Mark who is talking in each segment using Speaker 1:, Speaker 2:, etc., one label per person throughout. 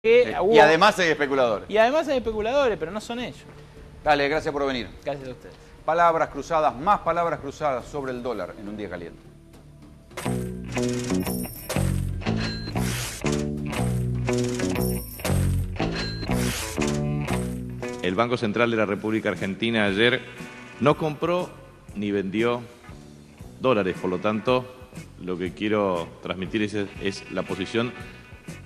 Speaker 1: Y además hay especuladores.
Speaker 2: Y además hay especuladores, pero no son ellos.
Speaker 1: Dale, gracias por venir.
Speaker 2: Gracias a ustedes.
Speaker 1: Palabras cruzadas, más palabras cruzadas sobre el dólar en un día caliente.
Speaker 3: El Banco Central de la República Argentina ayer no compró ni vendió dólares, por lo tanto, lo que quiero transmitir es la posición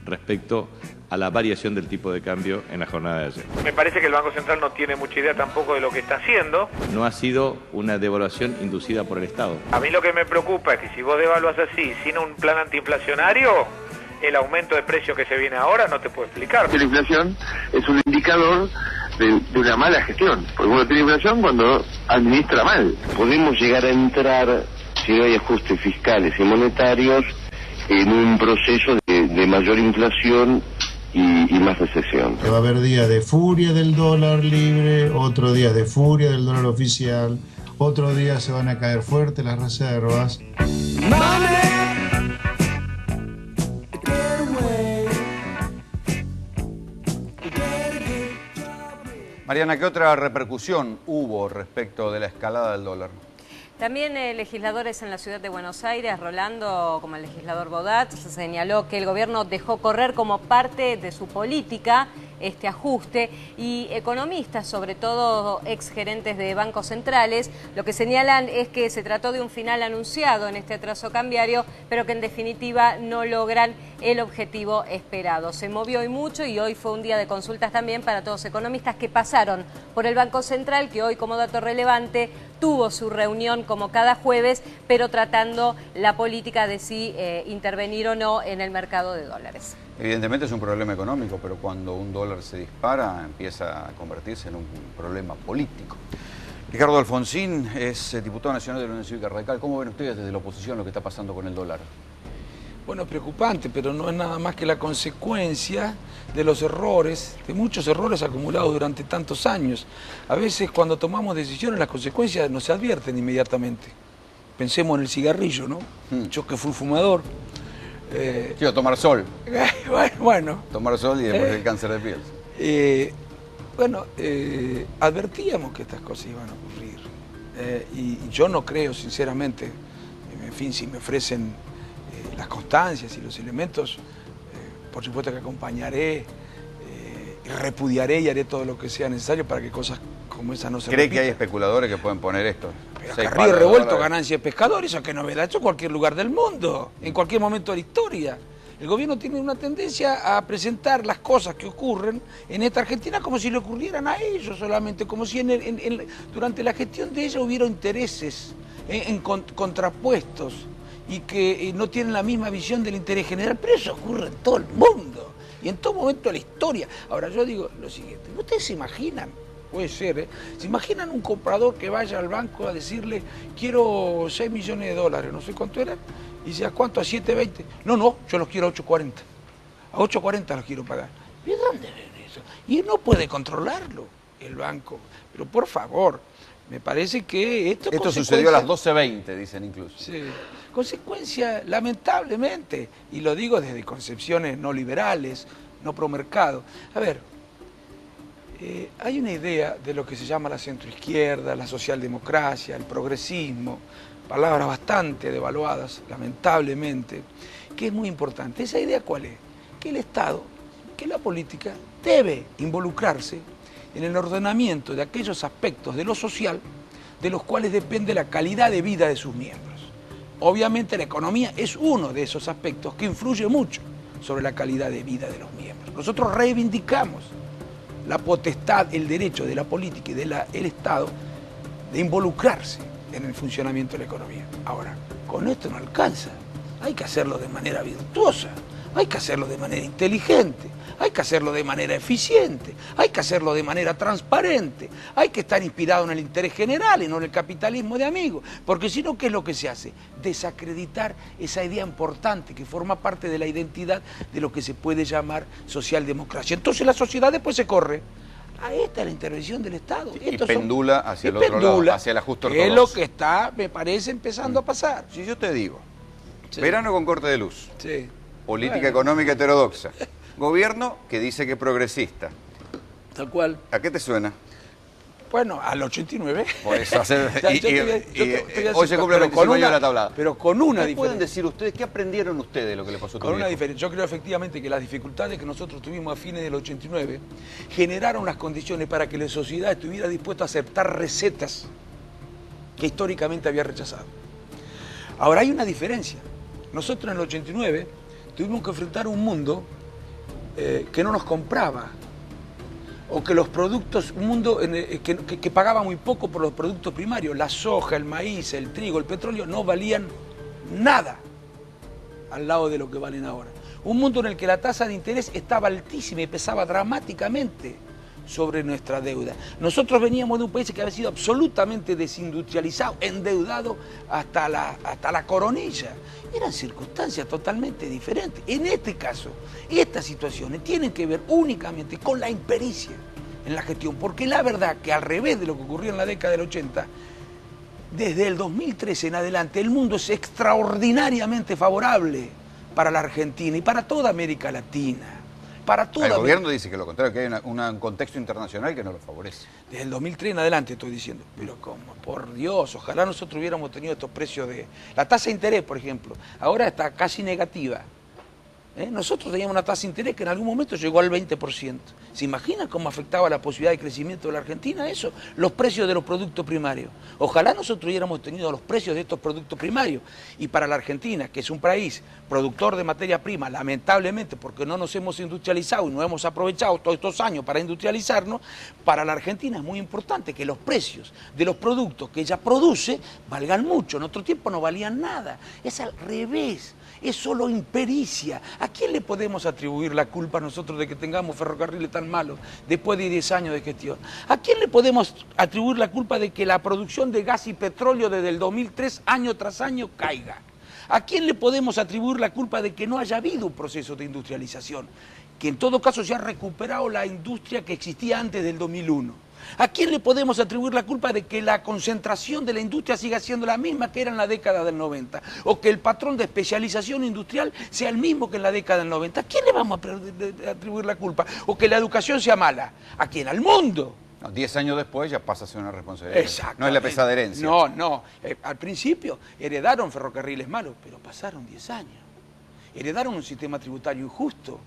Speaker 3: respecto a la variación del tipo de cambio en la jornada de ayer.
Speaker 4: Me parece que el Banco Central no tiene mucha idea tampoco de lo que está haciendo.
Speaker 3: No ha sido una devaluación inducida por el Estado.
Speaker 4: A mí lo que me preocupa es que si vos devaluás así, sin un plan antiinflacionario, el aumento de precios que se viene ahora no te puedo explicar.
Speaker 5: La inflación es un indicador de una mala gestión, porque uno tiene inflación cuando administra mal.
Speaker 6: Podemos llegar a entrar, si no hay ajustes fiscales y monetarios, en un proceso de mayor inflación y más recesión.
Speaker 7: Va a haber días de furia del dólar libre, otro día de furia del dólar oficial, otro día se van a caer fuerte las reservas.
Speaker 1: Mariana, ¿qué otra repercusión hubo respecto de la escalada del dólar?
Speaker 8: También legisladores en la ciudad de Buenos Aires, Rolando, como el legislador Bodat, se señaló que el gobierno dejó correr como parte de su política este ajuste, y economistas, sobre todo exgerentes de bancos centrales, lo que señalan es que se trató de un final anunciado en este atraso cambiario, pero que en definitiva no logran el objetivo esperado. Se movió hoy mucho y hoy fue un día de consultas también para todos los economistas que pasaron por el Banco Central, que hoy, como dato relevante, tuvo su reunión como cada jueves, pero tratando la política de si intervenir o no en el mercado de dólares.
Speaker 1: Evidentemente es un problema económico, pero cuando un dólar se dispara empieza a convertirse en un problema político. Ricardo Alfonsín es diputado nacional de la Unión Cívica Radical. ¿Cómo ven ustedes desde la oposición lo que está pasando con el dólar?
Speaker 9: Bueno, es preocupante, pero no es nada más que la consecuencia de los errores, de muchos errores acumulados durante tantos años. A veces cuando tomamos decisiones las consecuencias no se advierten inmediatamente. Pensemos en el cigarrillo, ¿no? Yo que fui fumador.
Speaker 1: Quiero tomar sol.
Speaker 9: Bueno.
Speaker 1: Tomar sol y después el cáncer de piel.
Speaker 9: Advertíamos que estas cosas iban a ocurrir. Y yo no creo, sinceramente, en fin, si me ofrecen las constancias y los elementos, por supuesto que acompañaré, repudiaré y haré todo lo que sea necesario para que cosas como esas no se repitan.
Speaker 1: ¿Cree que hay especuladores que pueden poner esto?
Speaker 9: Pero acá río revuelto, ganancia de pescadores, eso qué novedad, eso en cualquier lugar del mundo, en cualquier momento de la historia. El gobierno tiene una tendencia a presentar las cosas que ocurren en esta Argentina como si le ocurrieran a ellos solamente, como si durante la gestión de ellos hubiera intereses contrapuestos y que no tienen la misma visión del interés general, pero eso ocurre en todo el mundo y en todo momento de la historia. Ahora yo digo lo siguiente, ¿ustedes se imaginan? Puede ser, ¿se imaginan un comprador que vaya al banco a decirle quiero 6 millones de dólares, no sé cuánto era, y dice, ¿a cuánto? ¿A 7.20? No, yo los quiero a 8.40. A 8.40 los quiero pagar. ¿Y de dónde ven eso? Y no puede controlarlo el banco. Pero por favor, me parece que
Speaker 1: esto sucedió a las 12.20, dicen incluso.
Speaker 9: Sí. Consecuencia, lamentablemente, y lo digo desde concepciones no liberales, no promercado. A ver, hay una idea de lo que se llama la centroizquierda, la socialdemocracia, el progresismo, palabras bastante devaluadas, lamentablemente, que es muy importante. ¿Esa idea cuál es? Que el Estado, que la política debe involucrarse en el ordenamiento de aquellos aspectos de lo social de los cuales depende la calidad de vida de sus miembros. Obviamente la economía es uno de esos aspectos que influye mucho sobre la calidad de vida de los miembros. Nosotros reivindicamos la potestad, el derecho de la política y del Estado de involucrarse en el funcionamiento de la economía. Ahora, con esto no alcanza. Hay que hacerlo de manera virtuosa, hay que hacerlo de manera inteligente, hay que hacerlo de manera eficiente, hay que hacerlo de manera transparente, hay que estar inspirado en el interés general y no en el capitalismo de amigos, porque si no, ¿qué es lo que se hace? Desacreditar esa idea importante que forma parte de la identidad de lo que se puede llamar socialdemocracia. Entonces la sociedad después se corre. Esta es la intervención del Estado.
Speaker 1: Y pendula hacia el otro lado, hacia el ajuste ortodoxo.
Speaker 9: Es lo que está, me parece, empezando a pasar.
Speaker 1: Si yo te digo, verano con corte de luz,
Speaker 9: sí.
Speaker 1: política económica heterodoxa, Gobierno que dice que es progresista.
Speaker 9: Tal cual.
Speaker 1: ¿A qué te suena?
Speaker 9: Bueno, al 89.
Speaker 1: Por eso hacer...
Speaker 9: Hoy
Speaker 1: se cumple el 25 años de la tablada.
Speaker 9: Pero con una
Speaker 1: ¿Qué
Speaker 9: diferencia.
Speaker 1: pueden decir ustedes? ¿Qué aprendieron ustedes de lo que le pasó a tu
Speaker 9: Con una
Speaker 1: viejo?
Speaker 9: diferencia. Yo creo efectivamente que las dificultades que nosotros tuvimos a fines del 89 generaron las condiciones para que la sociedad estuviera dispuesta a aceptar recetas que históricamente había rechazado. Ahora hay una diferencia. Nosotros en el 89 tuvimos que enfrentar un mundo que no nos compraba, o que los productos, un mundo que pagaba muy poco por los productos primarios, la soja, el maíz, el trigo, el petróleo, no valían nada al lado de lo que valen ahora. Un mundo en el que la tasa de interés estaba altísima y pesaba dramáticamente sobre nuestra deuda. Nosotros veníamos de un país que había sido absolutamente desindustrializado, endeudado hasta la coronilla. Eran circunstancias totalmente diferentes. En este caso, estas situaciones tienen que ver únicamente con la impericia en la gestión, porque la verdad que al revés de lo que ocurrió en la década del 80, desde el 2013 en adelante el mundo es extraordinariamente favorable para la Argentina y para toda América Latina.
Speaker 1: El gobierno dice que lo contrario, que hay un contexto internacional que no lo favorece.
Speaker 9: Desde el 2003 en adelante estoy diciendo, pero como, por Dios, ojalá nosotros hubiéramos tenido estos precios de... La tasa de interés, por ejemplo, ahora está casi negativa. Nosotros teníamos una tasa de interés que en algún momento llegó al 20%. ¿Se imaginan cómo afectaba la posibilidad de crecimiento de la Argentina eso? Los precios de los productos primarios. Ojalá nosotros hubiéramos tenido los precios de estos productos primarios. Y para la Argentina, que es un país productor de materia prima, lamentablemente, porque no nos hemos industrializado y no hemos aprovechado todos estos años para industrializarnos, para la Argentina es muy importante que los precios de los productos que ella produce valgan mucho. En otro tiempo no valían nada. Es al revés. Es solo impericia. ¿A quién le podemos atribuir la culpa a nosotros de que tengamos ferrocarriles tan malos después de 10 años de gestión? ¿A quién le podemos atribuir la culpa de que la producción de gas y petróleo desde el 2003 año tras año caiga? ¿A quién le podemos atribuir la culpa de que no haya habido un proceso de industrialización? Que en todo caso se ha recuperado la industria que existía antes del 2001. ¿A quién le podemos atribuir la culpa de que la concentración de la industria siga siendo la misma que era en la década del 90? O que el patrón de especialización industrial sea el mismo que en la década del 90. ¿A quién le vamos a atribuir la culpa? O que la educación sea mala. ¿A quién? Al mundo.
Speaker 1: No, 10 años después ya pasa a ser una responsabilidad.
Speaker 9: Exacto.
Speaker 1: No es la pesada herencia.
Speaker 9: No. Al principio heredaron ferrocarriles malos, pero pasaron 10 años. Heredaron un sistema tributario injusto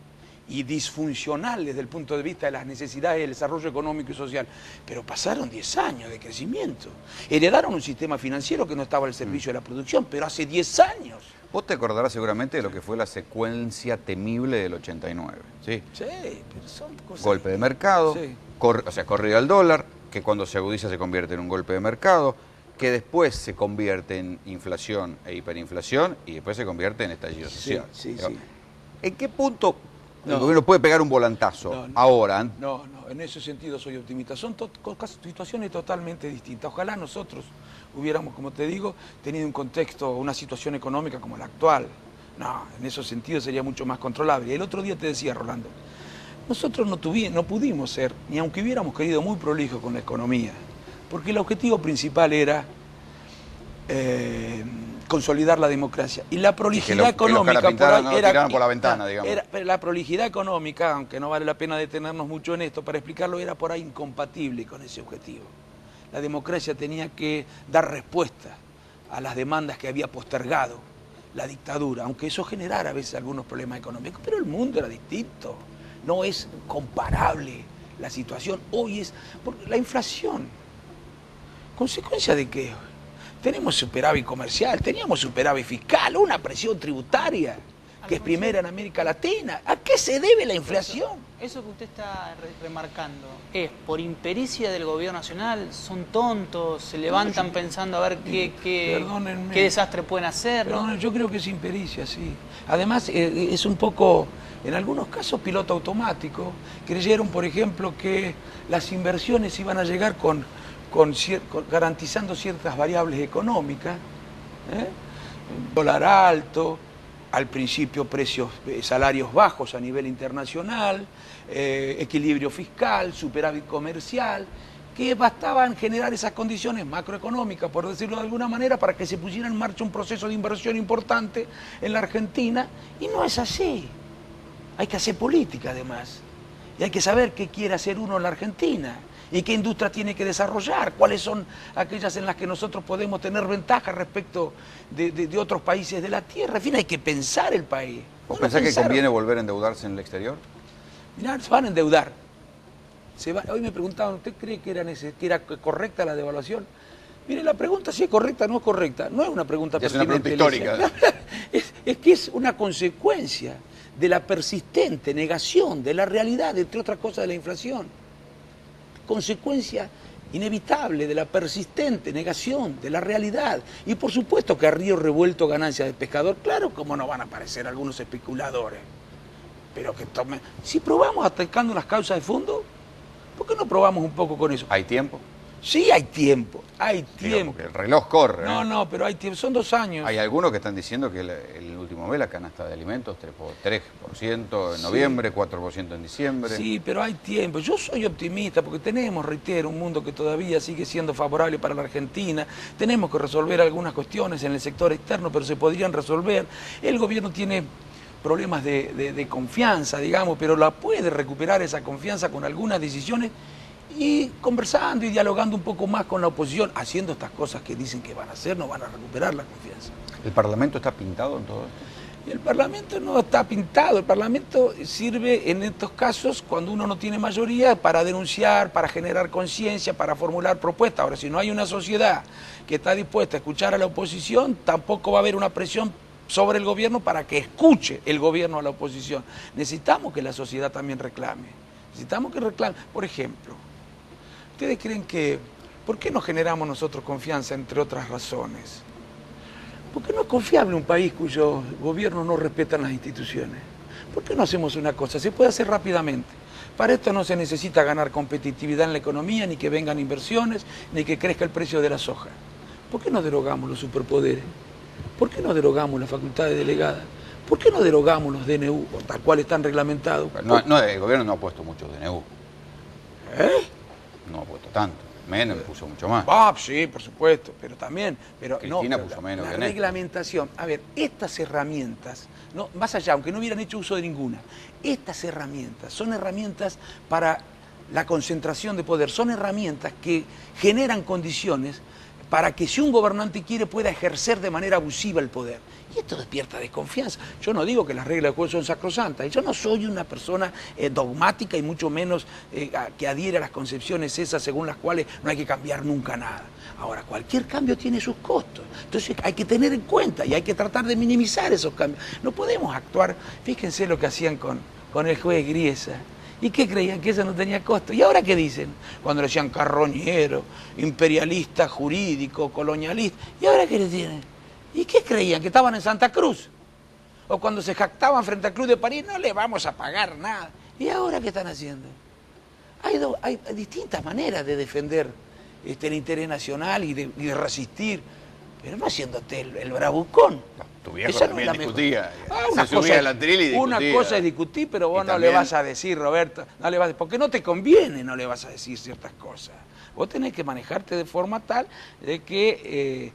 Speaker 9: y disfuncional desde el punto de vista de las necesidades del desarrollo económico y social. Pero pasaron 10 años de crecimiento. Heredaron un sistema financiero que no estaba al servicio de la producción, pero hace 10 años.
Speaker 1: Vos te acordarás seguramente de lo que fue la secuencia temible del 89, ¿sí?
Speaker 9: Sí, pero son cosas...
Speaker 1: Golpe de mercado,
Speaker 9: Sí.
Speaker 1: corrida al dólar, que cuando se agudiza se convierte en un golpe de mercado, que después se convierte en inflación e hiperinflación y después se convierte en estallido social.
Speaker 9: Sí.
Speaker 1: ¿En qué punto el gobierno puede pegar un volantazo ahora?
Speaker 9: No, en ese sentido soy optimista. Son situaciones totalmente distintas. Ojalá nosotros hubiéramos, como te digo, tenido un contexto, una situación económica como la actual. No, en esos sentidos sería mucho más controlable. Y el otro día te decía, Rolando, nosotros no pudimos ser, ni aunque hubiéramos querido, muy prolijos con la economía, porque el objetivo principal era consolidar la democracia. Y la prolijidad económica
Speaker 1: tiraran por la ventana, digamos.
Speaker 9: Pero la prolijidad económica, aunque no vale la pena detenernos mucho en esto para explicarlo, era por ahí incompatible con ese objetivo. La democracia tenía que dar respuesta a las demandas que había postergado la dictadura, aunque eso generara a veces algunos problemas económicos, pero el mundo era distinto, no es comparable la situación. Hoy es la inflación, ¿consecuencia de qué? Tenemos superávit comercial, teníamos superávit fiscal, una presión tributaria que es primera en América Latina. ¿A qué se debe la inflación?
Speaker 2: Eso que usted está remarcando, ¿es por impericia del gobierno nacional? ¿Son tontos? ¿Se levantan pensando a ver qué desastre pueden hacer? ¿No?
Speaker 9: Yo creo que es impericia, sí. Además, es un poco, en algunos casos, piloto automático. Creyeron, por ejemplo, que las inversiones iban a llegar garantizando ciertas variables económicas, dólar alto, al principio salarios bajos a nivel internacional, equilibrio fiscal, superávit comercial, que bastaban generar esas condiciones macroeconómicas, por decirlo de alguna manera, para que se pusiera en marcha un proceso de inversión importante en la Argentina, y no es así. hay que hacer política además. Y hay que saber qué quiere hacer uno en la Argentina y qué industria tiene que desarrollar, cuáles son aquellas en las que nosotros podemos tener ventaja respecto de otros países de la Tierra. En fin, hay que pensar el país.
Speaker 1: ¿Vos pensás que conviene volver a endeudarse en el exterior?
Speaker 9: Mirá, se van a endeudar. Hoy me preguntaban, ¿usted cree que era correcta la devaluación? Mire, la pregunta si es correcta o no es correcta, no es una pregunta pertinente.
Speaker 1: Es una pregunta histórica.
Speaker 9: Es que es una consecuencia de la persistente negación de la realidad, entre otras cosas, de la inflación. Consecuencia inevitable de la persistente negación de la realidad. Y por supuesto que a río revuelto ganancia de pescador, claro, como no van a aparecer algunos especuladores. Pero que tomen... Si probamos atacando las causas de fondo, ¿por qué no probamos un poco con eso?
Speaker 1: ¿Hay tiempo?
Speaker 9: Sí, hay tiempo, hay tiempo.
Speaker 1: Porque el reloj corre.
Speaker 9: No, pero hay tiempo, son 2 años.
Speaker 1: Hay algunos que están diciendo que el último mes la canasta de alimentos 3% en noviembre, 4% en diciembre.
Speaker 9: Sí, pero hay tiempo. Yo soy optimista porque tenemos, reitero, un mundo que todavía sigue siendo favorable para la Argentina. Tenemos que resolver algunas cuestiones en el sector externo, pero se podrían resolver. El gobierno tiene problemas de confianza, digamos, pero la puede recuperar esa confianza con algunas decisiones y conversando y dialogando un poco más con la oposición, haciendo estas cosas que dicen que van a hacer, no van a recuperar la confianza.
Speaker 1: ¿El Parlamento está pintado en todo esto?
Speaker 9: El Parlamento no está pintado, el Parlamento sirve en estos casos, cuando uno no tiene mayoría, para denunciar, para generar conciencia, para formular propuestas. Ahora, si no hay una sociedad que está dispuesta a escuchar a la oposición, tampoco va a haber una presión sobre el gobierno para que escuche el gobierno a la oposición. Necesitamos que la sociedad también reclame, necesitamos que reclame. Por ejemplo, ¿ustedes creen que, por qué no generamos nosotros confianza, entre otras razones? Porque no es confiable un país cuyos gobiernos no respetan las instituciones. ¿Por qué no hacemos una cosa? Se puede hacer rápidamente. Para esto no se necesita ganar competitividad en la economía, ni que vengan inversiones, ni que crezca el precio de la soja. ¿Por qué no derogamos los superpoderes? ¿Por qué no derogamos las facultades delegadas? ¿Por qué no derogamos los DNU, tal cual están reglamentados?
Speaker 1: No, el gobierno no ha puesto muchos DNU.
Speaker 9: ¿Eh?
Speaker 1: No ha puesto tanto. Menem puso mucho más.
Speaker 9: Ah, sí, por supuesto, pero también...
Speaker 1: Cristina puso menos que
Speaker 9: la
Speaker 1: Néstor.
Speaker 9: reglamentación, a ver, estas herramientas, no, más allá, aunque no hubieran hecho uso de ninguna, estas herramientas son herramientas para la concentración de poder, son herramientas que generan condiciones para que si un gobernante quiere pueda ejercer de manera abusiva el poder. Y esto despierta desconfianza. Yo no digo que las reglas de juego son sacrosantas, yo no soy una persona dogmática y mucho menos que adhiere a las concepciones esas según las cuales no hay que cambiar nunca nada. Ahora, cualquier cambio tiene sus costos, entonces hay que tener en cuenta y hay que tratar de minimizar esos cambios. No podemos actuar, fíjense lo que hacían con el juez Griesa. ¿Y qué creían? Que eso no tenía costo. ¿Y ahora qué dicen? Cuando le decían carroñero, imperialista jurídico, colonialista. ¿Y ahora qué le tienen? ¿Y qué creían? ¿Que estaban en Santa Cruz? O cuando se jactaban frente al Club de París, no le vamos a pagar nada. ¿Y ahora qué están haciendo? Hay distintas maneras de defender el interés nacional y de resistir, pero no haciéndote el bravucón.
Speaker 1: Tu viejo también discutía. Se subía al atril y discutía.
Speaker 9: Una cosa es discutir, pero vos no le vas a decir, Roberto, porque no te conviene, no le vas a decir ciertas cosas. Vos tenés que manejarte de forma tal de que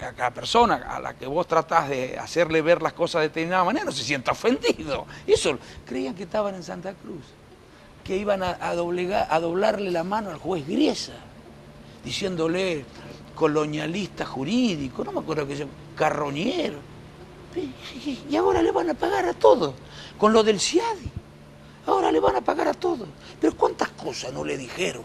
Speaker 9: a la persona a la que vos tratás de hacerle ver las cosas de determinada manera no se sienta ofendido. Eso, creían que estaban en Santa Cruz, que iban a doblarle la mano al juez Griesa, diciéndole colonialista jurídico, no me acuerdo qué se llama, carroñero. Y ahora le van a pagar a todos, con lo del CIADI. Ahora le van a pagar a todos. Pero ¿cuántas cosas no le dijeron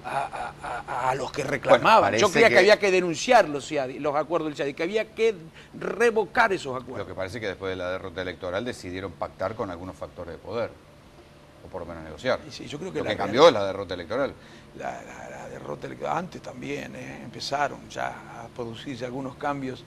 Speaker 9: a los que reclamaban?
Speaker 1: Bueno,
Speaker 9: yo creía que había que denunciar los acuerdos del CIADI, que había que revocar esos acuerdos.
Speaker 1: Lo que parece que después de la derrota electoral decidieron pactar con algunos factores de poder, o por lo menos negociar.
Speaker 9: Sí, yo creo que
Speaker 1: lo que cambió es la derrota electoral.
Speaker 9: La derrota electoral, antes también empezaron ya a producirse algunos cambios.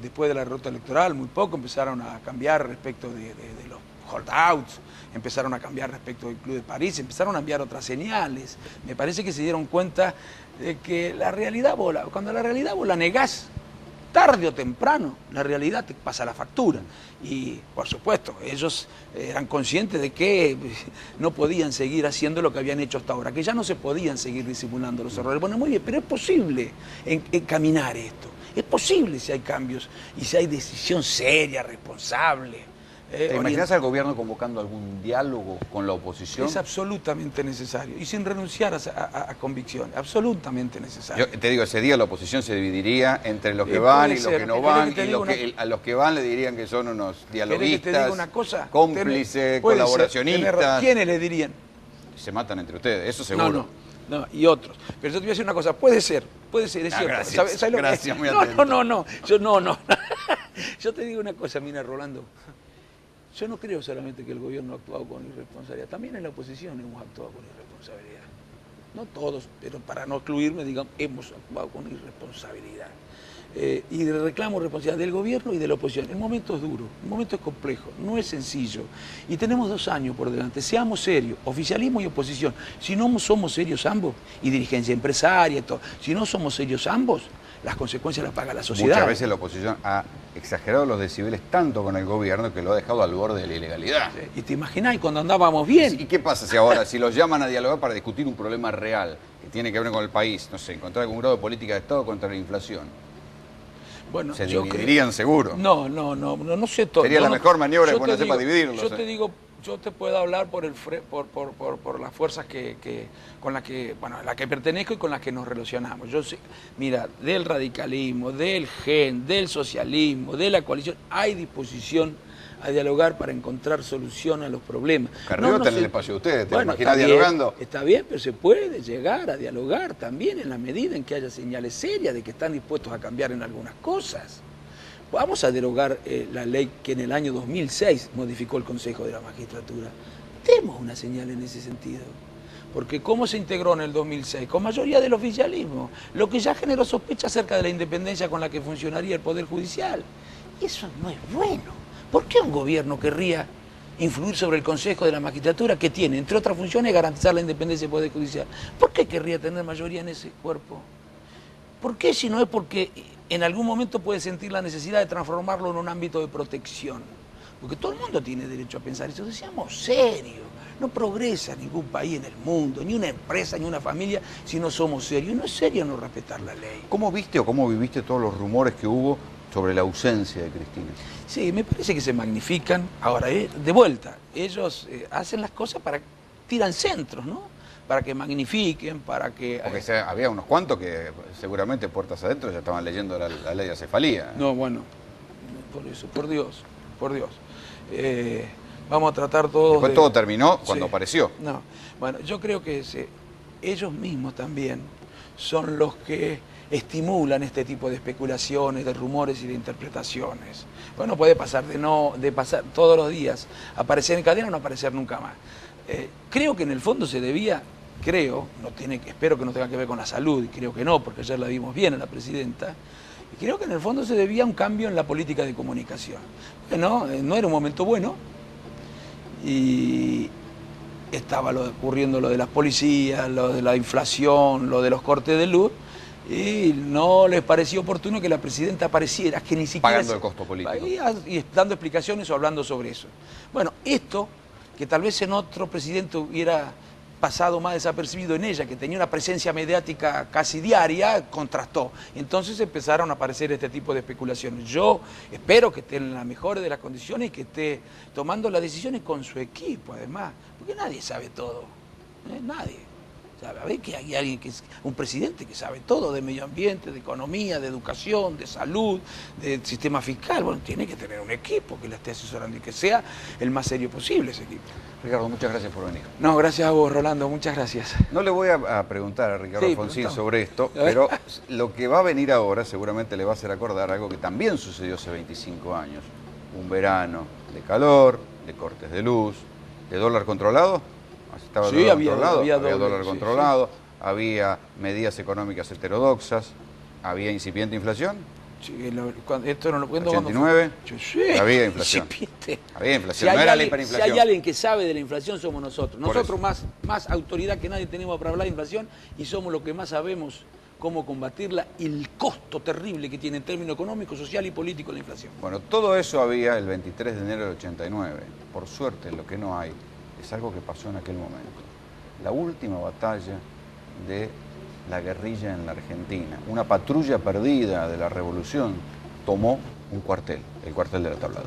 Speaker 9: Después de la derrota electoral, muy poco empezaron a cambiar respecto de los holdouts, empezaron a cambiar respecto del Club de París, empezaron a enviar otras señales. Me parece que se dieron cuenta de que la realidad cuando la realidad vos la negás, tarde o temprano, la realidad te pasa la factura. Y, por supuesto, ellos eran conscientes de que no podían seguir haciendo lo que habían hecho hasta ahora, que ya no se podían seguir disimulando los errores. Bueno, muy bien, pero es posible encaminar esto. Es posible si hay cambios y si hay decisión seria, responsable.
Speaker 1: ¿Te imaginas al gobierno convocando algún diálogo con la oposición?
Speaker 9: Es absolutamente necesario y sin renunciar a convicciones, absolutamente necesario.
Speaker 1: Yo te digo, ese día la oposición se dividiría entre los que van y los que no van, y a los que van le dirían que son unos dialoguistas, cómplices, colaboracionistas.
Speaker 9: ¿Quiénes le dirían?
Speaker 1: Se matan entre ustedes, eso seguro.
Speaker 9: No, y otros. Pero yo te voy a decir una cosa, puede ser, es cierto.
Speaker 1: Gracias,
Speaker 9: ¿Sabes lo
Speaker 1: gracias,
Speaker 9: que...
Speaker 1: muy atento.
Speaker 9: No. Yo te digo una cosa, mira, Rolando. Yo no creo solamente que el gobierno ha actuado con irresponsabilidad, también en la oposición hemos actuado con irresponsabilidad. No todos, pero para no excluirme, digamos, hemos actuado con irresponsabilidad. Y reclamo responsabilidad del gobierno y de la oposición. El momento es duro, el momento es complejo, no es sencillo. Y tenemos 2 años por delante, seamos serios, oficialismo y oposición. Si no somos serios ambos, y dirigencia empresaria y todo, si no somos serios ambos, las consecuencias las paga la sociedad.
Speaker 1: Muchas veces la oposición ha exagerado los decibeles tanto con el gobierno que lo ha dejado al borde de la ilegalidad.
Speaker 9: Y te imaginás cuando andábamos bien.
Speaker 1: ¿Y qué pasa si ahora, si los llaman a dialogar para discutir un problema real que tiene que ver con el país, no sé, encontrar algún grado de política de Estado contra la inflación?
Speaker 9: Bueno,
Speaker 1: se dividirían seguro.
Speaker 9: No sé todo.
Speaker 1: Sería la mejor maniobra que sepa dividirlos.
Speaker 9: Yo te digo, yo te puedo hablar por las fuerzas con las que, bueno, a las que pertenezco y con las que nos relacionamos. Yo sé, mira, del radicalismo, del GEN, del socialismo, de la coalición, hay disposición a dialogar para encontrar solución a los problemas.
Speaker 1: Carrió está en el espacio de ustedes, ¿te imaginas dialogando?
Speaker 9: Está bien, pero se puede llegar a dialogar también en la medida en que haya señales serias de que están dispuestos a cambiar en algunas cosas. Vamos a derogar la ley que en el año 2006 modificó el Consejo de la Magistratura. Demos una señal en ese sentido. Porque ¿cómo se integró en el 2006? Con mayoría del oficialismo, lo que ya generó sospecha acerca de la independencia con la que funcionaría el Poder Judicial. Y eso no es bueno. ¿Por qué un gobierno querría influir sobre el Consejo de la Magistratura que tiene, entre otras funciones, garantizar la independencia del Poder Judicial? ¿Por qué querría tener mayoría en ese cuerpo? ¿Por qué si no es porque en algún momento puede sentir la necesidad de transformarlo en un ámbito de protección? Porque todo el mundo tiene derecho a pensar eso. Seamos serios. No progresa ningún país en el mundo, ni una empresa, ni una familia, si no somos serios. No es serio no respetar la ley.
Speaker 1: ¿Cómo viste o cómo viviste todos los rumores que hubo sobre la ausencia de Cristina?
Speaker 9: Sí, me parece que se magnifican. Ahora, de vuelta, ellos hacen las cosas tiran centros, ¿no? Para que magnifiquen, para que...
Speaker 1: Porque había unos cuantos que seguramente puertas adentro ya estaban leyendo la ley de acefalía.
Speaker 9: No, bueno, por eso, por Dios. Vamos a tratar todos
Speaker 1: Después todo terminó cuando apareció.
Speaker 9: No, bueno, yo creo que ellos mismos también son los que estimulan este tipo de especulaciones, de rumores y de interpretaciones. Bueno, puede pasar de pasar todos los días, aparecer en cadena o no aparecer nunca más. Creo que en el fondo se debía, espero que no tenga que ver con la salud, y creo que no, porque ayer la vimos bien a la presidenta, y creo que en el fondo se debía a un cambio en la política de comunicación. Bueno, no era un momento bueno, y estaba ocurriendo lo de las policías, lo de la inflación, lo de los cortes de luz, y no les pareció oportuno que la presidenta apareciera, que ni siquiera...
Speaker 1: Pagando el costo político.
Speaker 9: Y dando explicaciones o hablando sobre eso. Bueno, esto, que tal vez en otro presidente hubiera pasado más desapercibido en ella, que tenía una presencia mediática casi diaria, contrastó. Entonces empezaron a aparecer este tipo de especulaciones. Yo espero que esté en la mejor de las condiciones y que esté tomando las decisiones con su equipo, además, porque nadie sabe todo, nadie. A ver que hay alguien un presidente que sabe todo de medio ambiente, de economía, de educación, de salud, de sistema fiscal. Bueno, tiene que tener un equipo que le esté asesorando y que sea el más serio posible ese equipo.
Speaker 1: Ricardo, muchas gracias por venir.
Speaker 9: No, gracias a vos, Rolando, muchas gracias.
Speaker 1: No le voy a preguntar a Ricardo Alfonsín sobre esto, pero lo que va a venir ahora seguramente le va a hacer acordar algo que también sucedió hace 25 años. Un verano de calor, de cortes de luz, de dólar controlado. Estaba
Speaker 9: sí,
Speaker 1: había dólar controlado, había medidas económicas heterodoxas, había incipiente inflación.
Speaker 9: Sí, esto no lo cuento
Speaker 1: 89,
Speaker 9: sí,
Speaker 1: había inflación. Había inflación, no era la hiperinflación.
Speaker 9: Si hay alguien que sabe de la inflación somos nosotros. Nosotros más autoridad que nadie tenemos para hablar de inflación y somos los que más sabemos cómo combatirla y el costo terrible que tiene en términos económicos, social y político la inflación.
Speaker 1: Bueno, todo eso había el 23 de enero del 89. Por suerte, lo que no hay es algo que pasó en aquel momento. La última batalla de la guerrilla en la Argentina. Una patrulla perdida de la revolución tomó un cuartel, el cuartel de la Tablada.